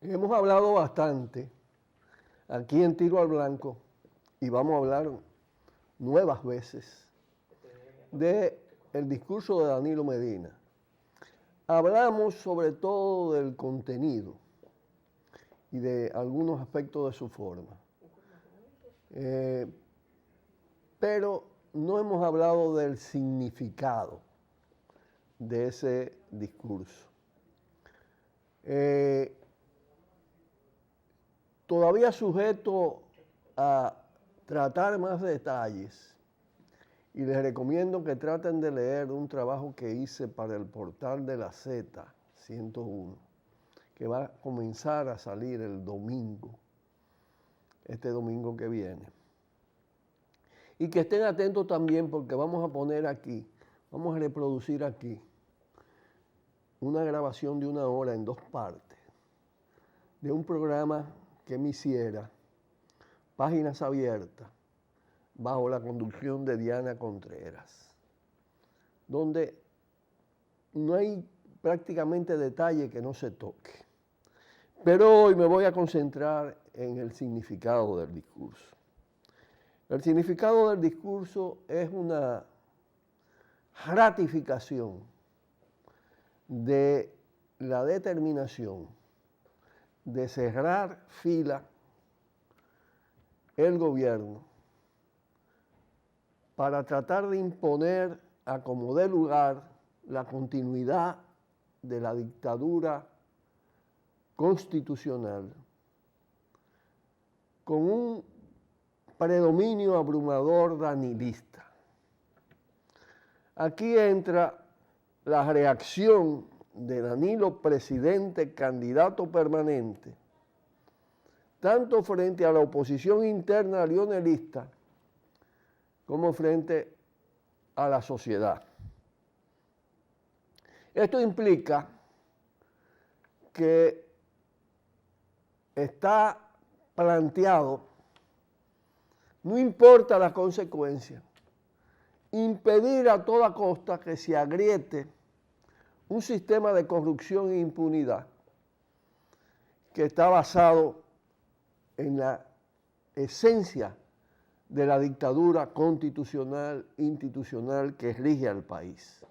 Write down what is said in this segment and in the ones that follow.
Hemos hablado bastante aquí en Tiro al Blanco y vamos a hablar nuevas veces del discurso de Danilo Medina. Hablamos sobre todo del contenido y de algunos aspectos de su forma. Pero no hemos hablado del significado de ese discurso. Todavía sujeto a tratar más detalles, y les recomiendo que traten de leer un trabajo que hice para el portal de la Z 101, que va a comenzar a salir el domingo, este domingo que viene. Y que estén atentos también porque vamos a poner aquí, vamos a reproducir aquí una grabación de 1 hora en 2 partes de un programa que me hiciera, Páginas Abiertas, bajo la conducción de Diana Contreras, donde no hay prácticamente detalle que no se toque. Pero hoy me voy a concentrar en el significado del discurso. El significado del discurso es una ratificación de la determinación de cerrar fila el gobierno para tratar de imponer a como dé lugar la continuidad de la dictadura constitucional con un predominio abrumador danilista. Aquí entra la reacción de Danilo, presidente, candidato permanente, tanto frente a la oposición interna leonelista como frente a la sociedad. Esto implica que está planteado, no importa las consecuencias, impedir a toda costa que se agriete un sistema de corrupción e impunidad que está basado en la esencia de la dictadura constitucional, institucional que rige al país,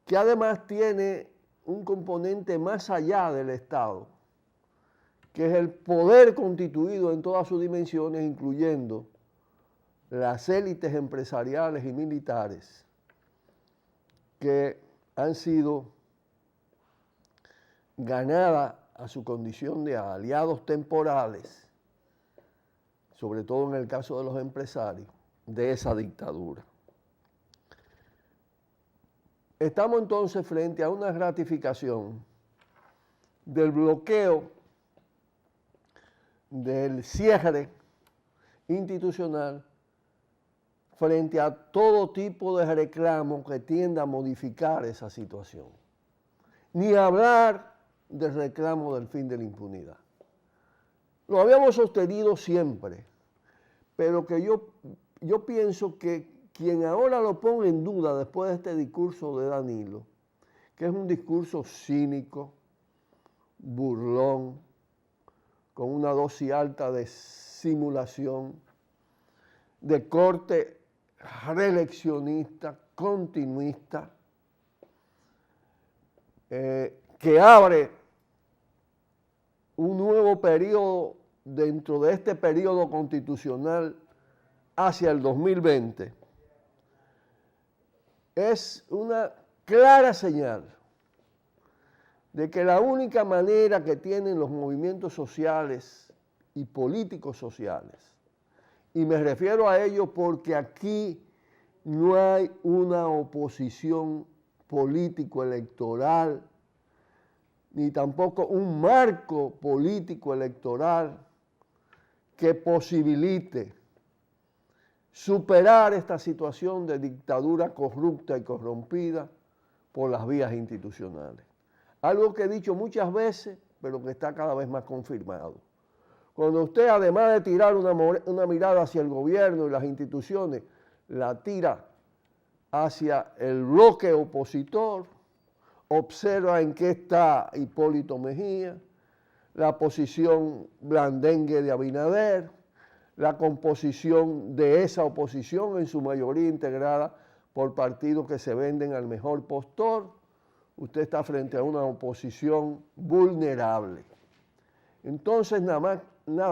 que además tiene un componente más allá del Estado, que es el poder constituido en todas sus dimensiones, incluyendo las élites empresariales y militares que han sido ganadas a su condición de aliados temporales, sobre todo en el caso de los empresarios, de esa dictadura. Estamos entonces frente a una ratificación del bloqueo, del cierre institucional frente a todo tipo de reclamo que tienda a modificar esa situación. Ni hablar del reclamo del fin de la impunidad. Lo habíamos sostenido siempre, pero que yo pienso que quien ahora lo pone en duda después de este discurso de Danilo, que es un discurso cínico, burlón, con una dosis alta de simulación, de corte reeleccionista, continuista, que abre un nuevo periodo dentro de este periodo constitucional hacia el 2020, es una clara señal de que la única manera que tienen los movimientos sociales y políticos sociales, y me refiero a ello porque aquí no hay una oposición político-electoral, ni tampoco un marco político-electoral que posibilite superar esta situación de dictadura corrupta y corrompida por las vías institucionales. Algo que he dicho muchas veces, pero que está cada vez más confirmado. Cuando usted, además de tirar una mirada hacia el gobierno y las instituciones, la tira hacia el bloque opositor, observa en qué está Hipólito Mejía, la posición blandengue de Abinader, la composición de esa oposición, en su mayoría integrada por partidos que se venden al mejor postor. Usted está frente a una oposición vulnerable. Entonces nada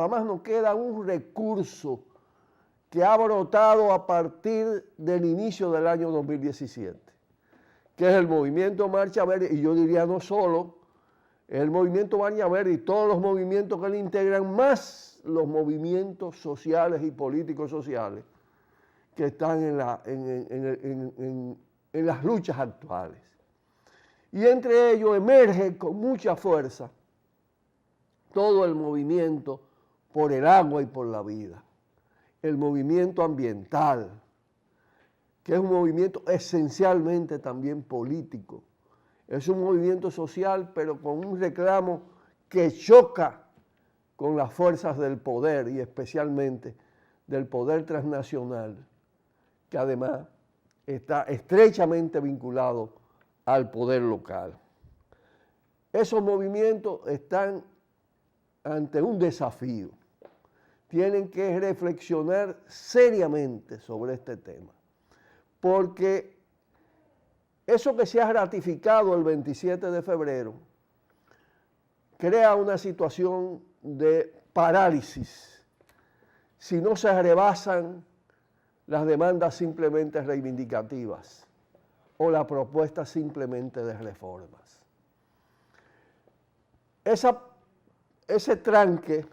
más nos queda un recurso que ha brotado a partir del inicio del año 2017, que es el movimiento Marcha Verde, y yo diría no solo el movimiento Marcha Verde y todos los movimientos que le integran, más los movimientos sociales y políticos sociales que están en las luchas actuales. Y entre ellos emerge con mucha fuerza todo el movimiento por el agua y por la vida, el movimiento ambiental, que es un movimiento esencialmente también político. Es un movimiento social, pero con un reclamo que choca con las fuerzas del poder y especialmente del poder transnacional, que además está estrechamente vinculado al poder local. Esos movimientos están ante un desafío. Tienen que reflexionar seriamente sobre este tema, porque eso que se ha ratificado el 27 de febrero crea una situación de parálisis si no se rebasan las demandas simplemente reivindicativas o la propuesta simplemente de reformas. Ese tranque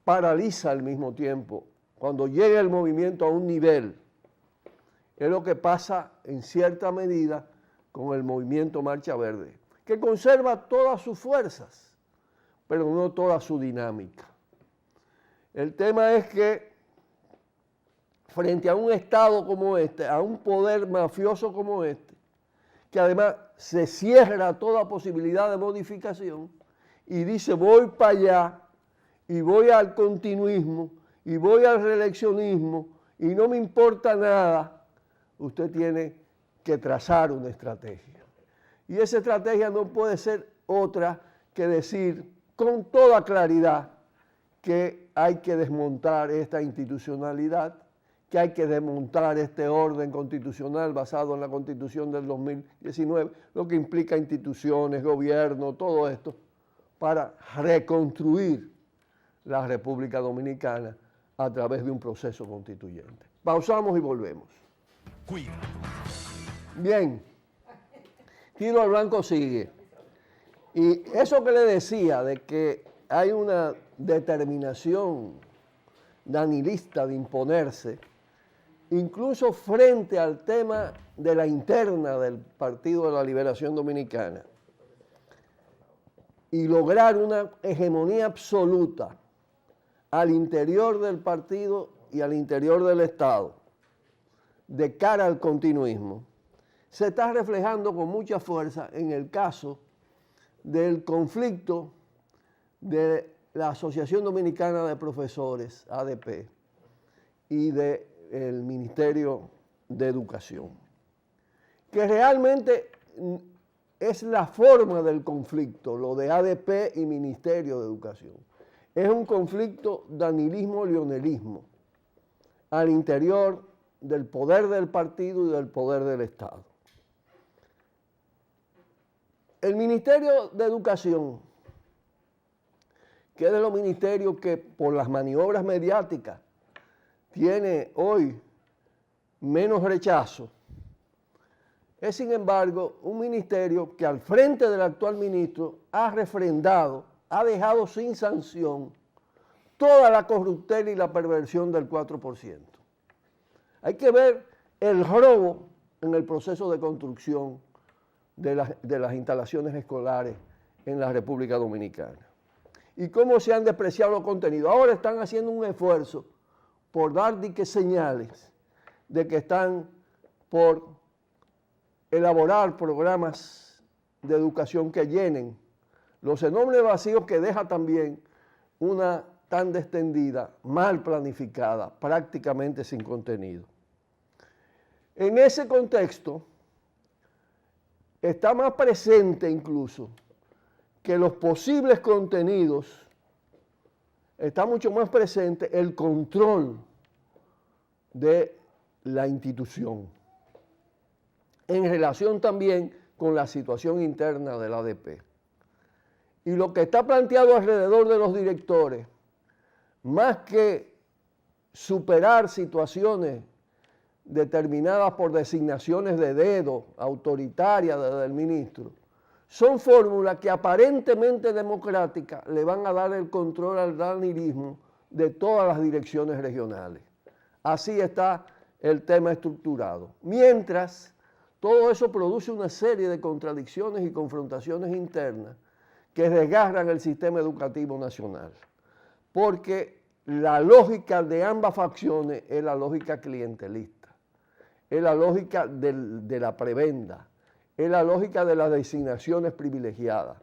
paraliza al mismo tiempo. Cuando llega el movimiento a un nivel, es lo que pasa en cierta medida con el movimiento Marcha Verde, que conserva todas sus fuerzas, pero no toda su dinámica. El tema es que frente a un Estado como este, a un poder mafioso como este, que además se cierra toda posibilidad de modificación y dice voy para allá y voy al continuismo y voy al reeleccionismo y no me importa nada, usted tiene que trazar una estrategia. Y esa estrategia no puede ser otra que decir con toda claridad que hay que desmontar esta institucionalidad, que hay que desmontar este orden constitucional basado en la Constitución del 2019, lo que implica instituciones, gobierno, todo esto, para reconstruir la República Dominicana a través de un proceso constituyente. Pausamos y volvemos. Cuida. Bien, Tino al Blanco sigue. Y eso que le decía de que hay una determinación danilista de imponerse, incluso frente al tema de la interna del Partido de la Liberación Dominicana, y lograr una hegemonía absoluta al interior del partido y al interior del Estado, de cara al continuismo, se está reflejando con mucha fuerza en el caso del conflicto de la Asociación Dominicana de Profesores, ADP, y del Ministerio de Educación, que realmente es la forma del conflicto, lo de ADP y Ministerio de Educación. Es un conflicto danilismo-leonelismo al interior del poder del partido y del poder del Estado. El Ministerio de Educación, que es de los ministerios que por las maniobras mediáticas tiene hoy menos rechazo, es sin embargo un ministerio que al frente del actual ministro ha refrendado, ha dejado sin sanción toda la corruptela y la perversión del 4%. Hay que ver el robo en el proceso de construcción de las instalaciones escolares en la República Dominicana y cómo se han despreciado los contenidos. Ahora están haciendo un esfuerzo por dar señales de que están por elaborar programas de educación que llenen los enormes vacíos que deja también una tanda extendida, mal planificada, prácticamente sin contenido. En ese contexto está más presente incluso que los posibles contenidos está mucho más presente el control de la institución, en relación también con la situación interna del ADP. Y lo que está planteado alrededor de los directores, más que superar situaciones determinadas por designaciones de dedo autoritarias del ministro, son fórmulas que aparentemente democráticas le van a dar el control al danilismo de todas las direcciones regionales. Así está el tema estructurado. Mientras, todo eso produce una serie de contradicciones y confrontaciones internas que desgarran el sistema educativo nacional. Porque la lógica de ambas facciones es la lógica clientelista, es la lógica de la prebenda, es la lógica de las designaciones privilegiadas.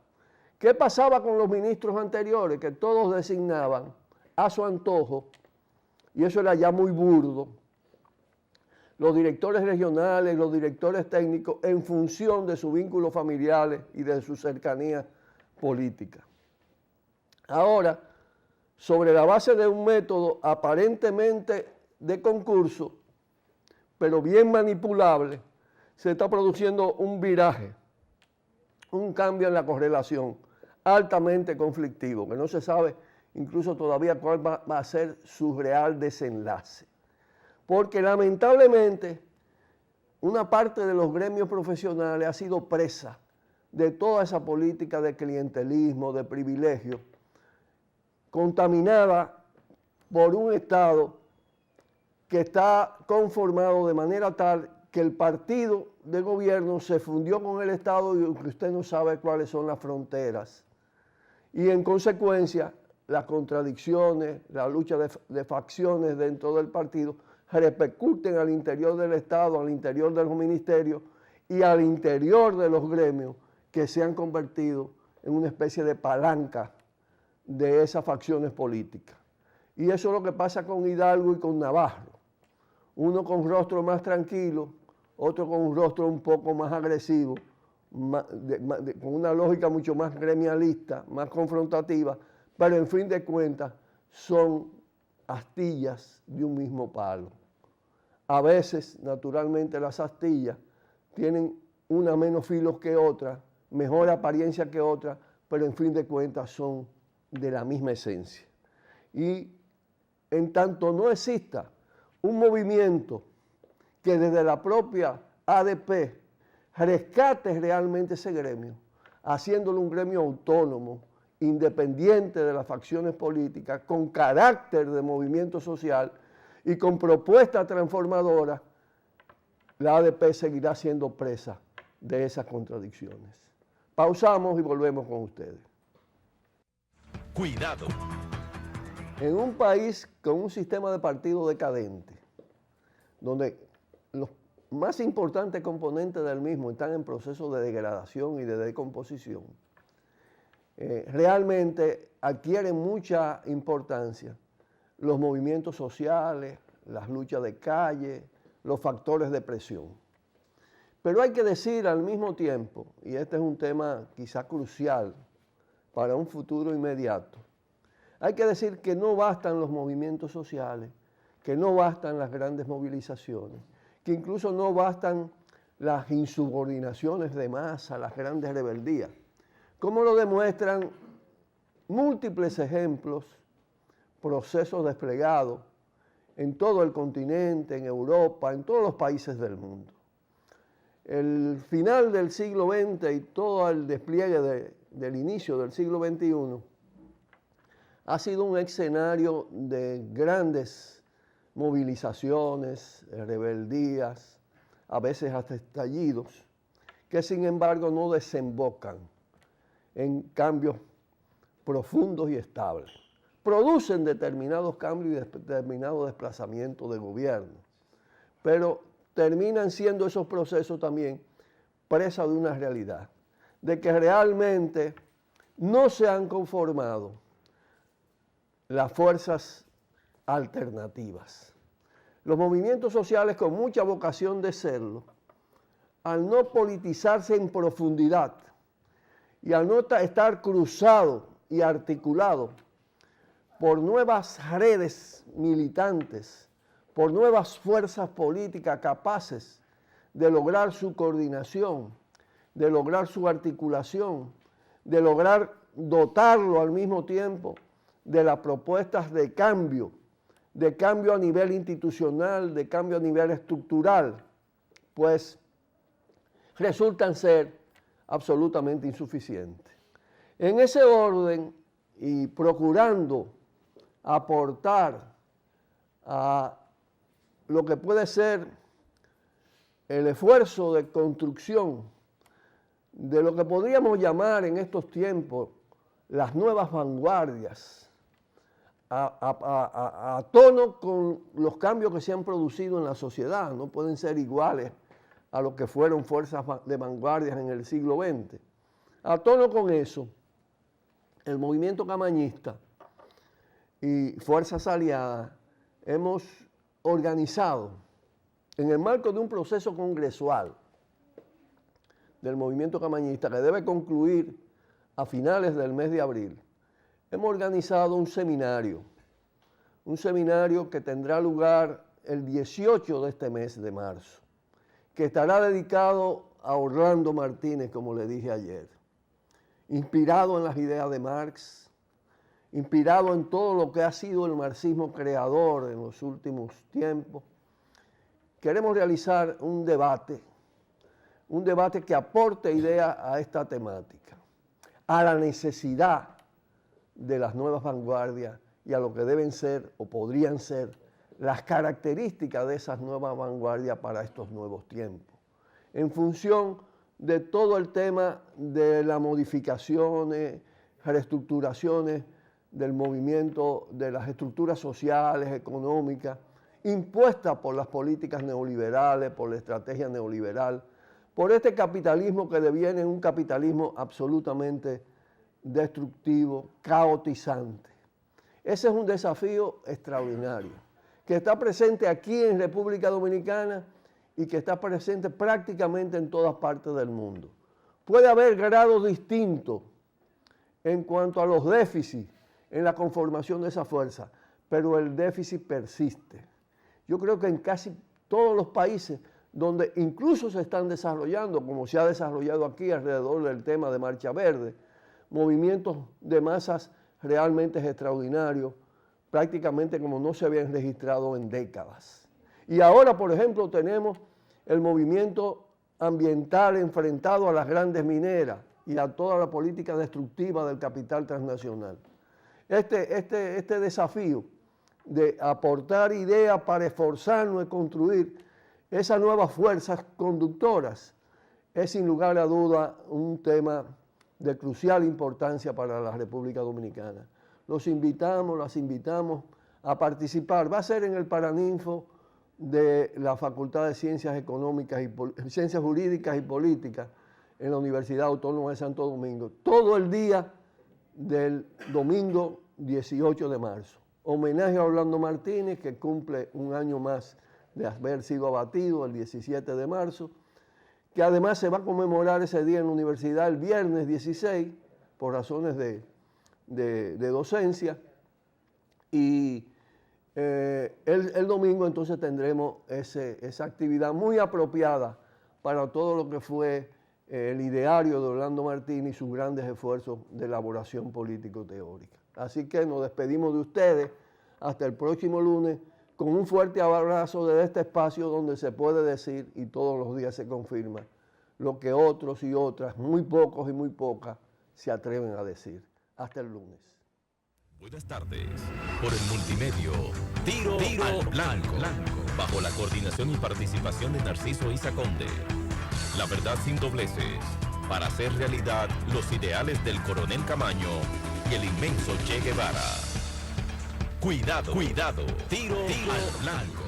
¿Qué pasaba con los ministros anteriores? Que todos designaban a su antojo, y eso era ya muy burdo, los directores regionales, los directores técnicos, en función de sus vínculos familiares y de su cercanía política. Ahora, sobre la base de un método aparentemente de concurso, pero bien manipulable, se está produciendo un viraje, un cambio en la correlación altamente conflictivo, que no se sabe incluso todavía cuál va a ser su real desenlace. Porque lamentablemente una parte de los gremios profesionales ha sido presa de toda esa política de clientelismo, de privilegio, contaminada por un Estado que está conformado de manera tal que el partido de gobierno se fundió con el Estado y usted no sabe cuáles son las fronteras. Y en consecuencia, las contradicciones, la lucha de facciones dentro del partido repercuten al interior del Estado, al interior de los ministerios y al interior de los gremios que se han convertido en una especie de palanca de esas facciones políticas. Y eso es lo que pasa con Hidalgo y con Navarro. Uno con rostro más tranquilo, otro con un rostro un poco más agresivo, con una lógica mucho más gremialista, más confrontativa, pero en fin de cuentas son astillas de un mismo palo. A veces, naturalmente, las astillas tienen una menos filos que otra, mejor apariencia que otra, pero en fin de cuentas son de la misma esencia. Y en tanto no exista un movimiento que desde la propia ADP rescate realmente ese gremio, haciéndolo un gremio autónomo, independiente de las facciones políticas, con carácter de movimiento social y con propuesta transformadora, la ADP seguirá siendo presa de esas contradicciones. Pausamos y volvemos con ustedes. Cuidado. En un país con un sistema de partido decadente, donde los más importantes componentes del mismo están en proceso de degradación y de decomposición, realmente adquieren mucha importancia los movimientos sociales, las luchas de calle, los factores de presión. Pero hay que decir al mismo tiempo, y este es un tema quizá crucial para un futuro inmediato, hay que decir que no bastan los movimientos sociales, que no bastan las grandes movilizaciones, que incluso no bastan las insubordinaciones de masa, las grandes rebeldías, como lo demuestran múltiples ejemplos, procesos desplegados en todo el continente, en Europa, en todos los países del mundo. El final del siglo XX y todo el despliegue del inicio del siglo XXI ha sido un escenario de grandes movilizaciones, rebeldías, a veces hasta estallidos, que sin embargo no desembocan en cambios profundos y estables. Producen determinados cambios y determinados desplazamientos de gobierno, pero terminan siendo esos procesos también presa de una realidad, de que realmente no se han conformado las fuerzas alternativas. Los movimientos sociales con mucha vocación de serlo, al no politizarse en profundidad y al no estar cruzado y articulado por nuevas redes militantes, por nuevas fuerzas políticas capaces de lograr su coordinación, de lograr su articulación, de lograr dotarlo al mismo tiempo de las propuestas de cambio a nivel institucional, de cambio a nivel estructural, pues resultan ser absolutamente insuficientes. En ese orden y procurando aportar a lo que puede ser el esfuerzo de construcción de lo que podríamos llamar en estos tiempos las nuevas vanguardias, a tono con los cambios que se han producido en la sociedad, no pueden ser iguales a lo que fueron fuerzas de vanguardias en el siglo XX. A tono con eso, el movimiento camañista y fuerzas aliadas hemos organizado en el marco de un proceso congresual del movimiento camañista que debe concluir a finales del mes de abril, hemos organizado un seminario que tendrá lugar el 18 de este mes de marzo, que estará dedicado a Orlando Martínez, como le dije ayer, inspirado en las ideas de Marx, inspirado en todo lo que ha sido el marxismo creador en los últimos tiempos. Queremos realizar un debate que aporte ideas a esta temática, a la necesidad de las nuevas vanguardias y a lo que deben ser o podrían ser las características de esas nuevas vanguardias para estos nuevos tiempos, en función de todo el tema de las modificaciones, reestructuraciones del movimiento, de las estructuras sociales, económicas, impuestas por las políticas neoliberales, por la estrategia neoliberal, por este capitalismo que deviene un capitalismo absolutamente destructivo, caotizante. Ese es un desafío extraordinario, que está presente aquí en República Dominicana y que está presente prácticamente en todas partes del mundo. Puede haber grados distintos en cuanto a los déficits en la conformación de esa fuerza, pero el déficit persiste. Yo creo que en casi todos los países donde incluso se están desarrollando, como se ha desarrollado aquí alrededor del tema de Marcha Verde, movimientos de masas realmente extraordinarios, prácticamente como no se habían registrado en décadas. Y ahora, por ejemplo, tenemos el movimiento ambiental enfrentado a las grandes mineras y a toda la política destructiva del capital transnacional. Este desafío de aportar ideas para esforzarnos y construir esas nuevas fuerzas conductoras es sin lugar a duda un tema de crucial importancia para la República Dominicana. Las invitamos a participar. Va a ser en el Paraninfo de la Facultad de Ciencias Económicas y Ciencias Jurídicas y Políticas en la Universidad Autónoma de Santo Domingo, todo el día del domingo 18 de marzo. Homenaje a Orlando Martínez, que cumple un año más de haber sido abatido el 17 de marzo, que además se va a conmemorar ese día en la universidad el viernes 16, por razones de docencia, y el domingo entonces tendremos esa actividad muy apropiada para todo lo que fue el ideario de Orlando Martínez y sus grandes esfuerzos de elaboración político-teórica. Así que nos despedimos de ustedes hasta el próximo lunes con un fuerte abrazo de este espacio donde se puede decir, y todos los días se confirma, lo que otros y otras, muy pocos y muy pocas, se atreven a decir. Hasta el lunes. Buenas tardes. Por el multimedio, Tiro al Blanco, bajo la coordinación y participación de Narciso Isa Conde. La verdad sin dobleces, para hacer realidad los ideales del coronel Camaño y el inmenso Che Guevara. Cuidado, Tiro al Blanco.